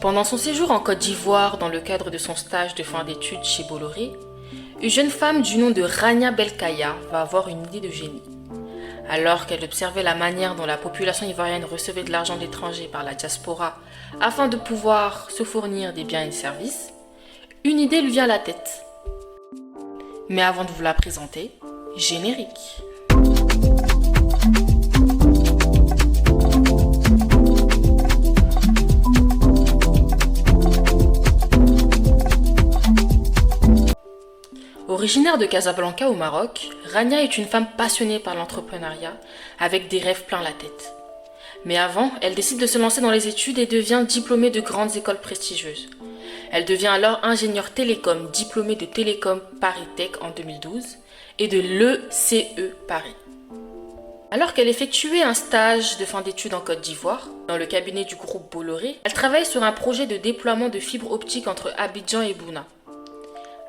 Pendant son séjour en Côte d'Ivoire dans le cadre de son stage de fin d'études chez Bolloré, une jeune femme du nom de Rania Belkaya va avoir une idée de génie. Alors qu'elle observait la manière dont la population ivoirienne recevait de l'argent de l'étranger par la diaspora afin de pouvoir se fournir des biens et des services, une idée lui vient à la tête. Mais avant de vous la présenter, générique. Originaire de Casablanca au Maroc, Rania est une femme passionnée par l'entrepreneuriat avec des rêves plein la tête. Mais avant, elle décide de se lancer dans les études et devient diplômée de grandes écoles prestigieuses. Elle devient alors ingénieure télécom, diplômée de Télécom Paris Tech en 2012 et de l'ECE Paris. Alors qu'elle effectuait un stage de fin d'études en Côte d'Ivoire, dans le cabinet du groupe Bolloré, elle travaille sur un projet de déploiement de fibres optiques entre Abidjan et Bouna.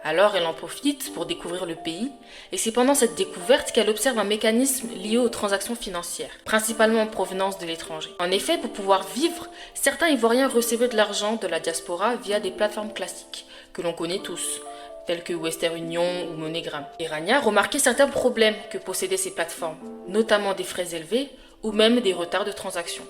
Alors elle en profite pour découvrir le pays et c'est pendant cette découverte qu'elle observe un mécanisme lié aux transactions financières, principalement en provenance de l'étranger. En effet, pour pouvoir vivre, certains Ivoiriens recevaient de l'argent de la diaspora via des plateformes classiques, que l'on connaît tous, telles que Western Union ou MoneyGram. Et Rania remarquait certains problèmes que possédaient ces plateformes, notamment des frais élevés ou même des retards de transactions.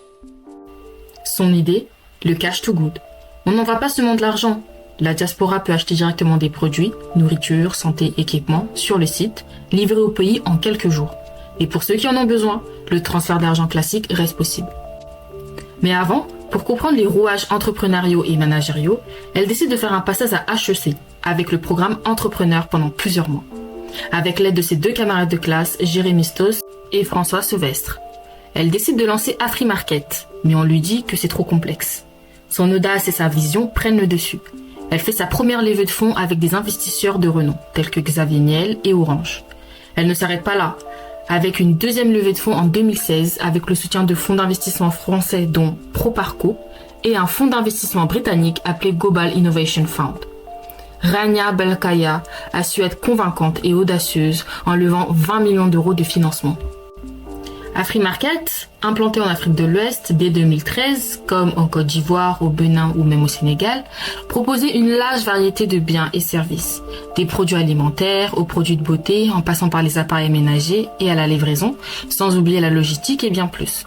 Son idée, le cash to good. On n'envoie pas seulement de l'argent. La diaspora peut acheter directement des produits, nourriture, santé, équipements, sur le site, livrés au pays en quelques jours. Et pour ceux qui en ont besoin, le transfert d'argent classique reste possible. Mais avant, pour comprendre les rouages entrepreneuriaux et managériaux, elle décide de faire un passage à HEC, avec le programme Entrepreneur pendant plusieurs mois. Avec l'aide de ses deux camarades de classe, Jérémy Stos et François Sevestre. Elle décide de lancer AfriMarket, mais on lui dit que c'est trop complexe. Son audace et sa vision prennent le dessus. Elle fait sa première levée de fonds avec des investisseurs de renom, tels que Xavier Niel et Orange. Elle ne s'arrête pas là, avec une deuxième levée de fonds en 2016 avec le soutien de fonds d'investissement français dont Proparco et un fonds d'investissement britannique appelé Global Innovation Fund. Rania Belkaya a su être convaincante et audacieuse en levant 20 millions d'euros de financement. AfriMarket, implanté en Afrique de l'Ouest dès 2013, comme en Côte d'Ivoire, au Bénin ou même au Sénégal, proposait une large variété de biens et services, des produits alimentaires aux produits de beauté, en passant par les appareils ménagers et à la livraison, sans oublier la logistique et bien plus.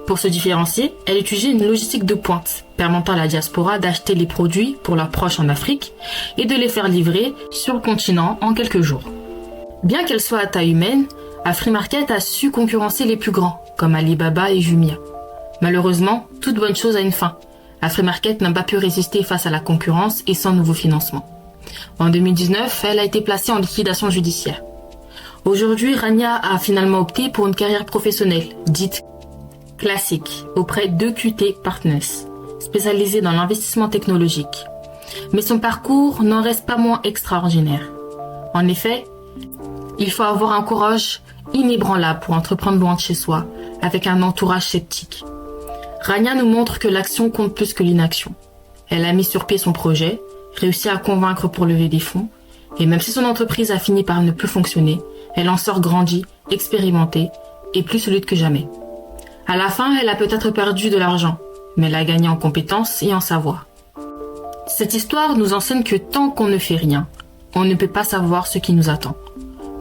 Pour se différencier, elle utilisait une logistique de pointe, permettant à la diaspora d'acheter les produits pour leurs proches en Afrique et de les faire livrer sur le continent en quelques jours. Bien qu'elle soit à taille humaine, AfriMarket a su concurrencer les plus grands, comme Alibaba et Jumia. Malheureusement, toute bonne chose a une fin. AfriMarket n'a pas pu résister face à la concurrence et sans nouveau financement. En 2019, elle a été placée en liquidation judiciaire. Aujourd'hui, Rania a finalement opté pour une carrière professionnelle, dite classique, auprès d'EQT Partners, spécialisée dans l'investissement technologique. Mais son parcours n'en reste pas moins extraordinaire. En effet, il faut avoir un courage inébranlable pour entreprendre loin de chez soi, avec un entourage sceptique. Rania nous montre que l'action compte plus que l'inaction. Elle a mis sur pied son projet, réussi à convaincre pour lever des fonds, et même si son entreprise a fini par ne plus fonctionner, elle en sort grandie, expérimentée et plus solide que jamais. À la fin, elle a peut-être perdu de l'argent, mais elle a gagné en compétences et en savoir. Cette histoire nous enseigne que tant qu'on ne fait rien, on ne peut pas savoir ce qui nous attend.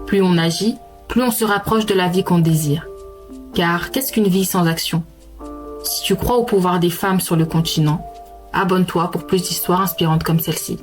Plus on agit, plus on se rapproche de la vie qu'on désire. Car qu'est-ce qu'une vie sans action? Si tu crois au pouvoir des femmes sur le continent, abonne-toi pour plus d'histoires inspirantes comme celle-ci.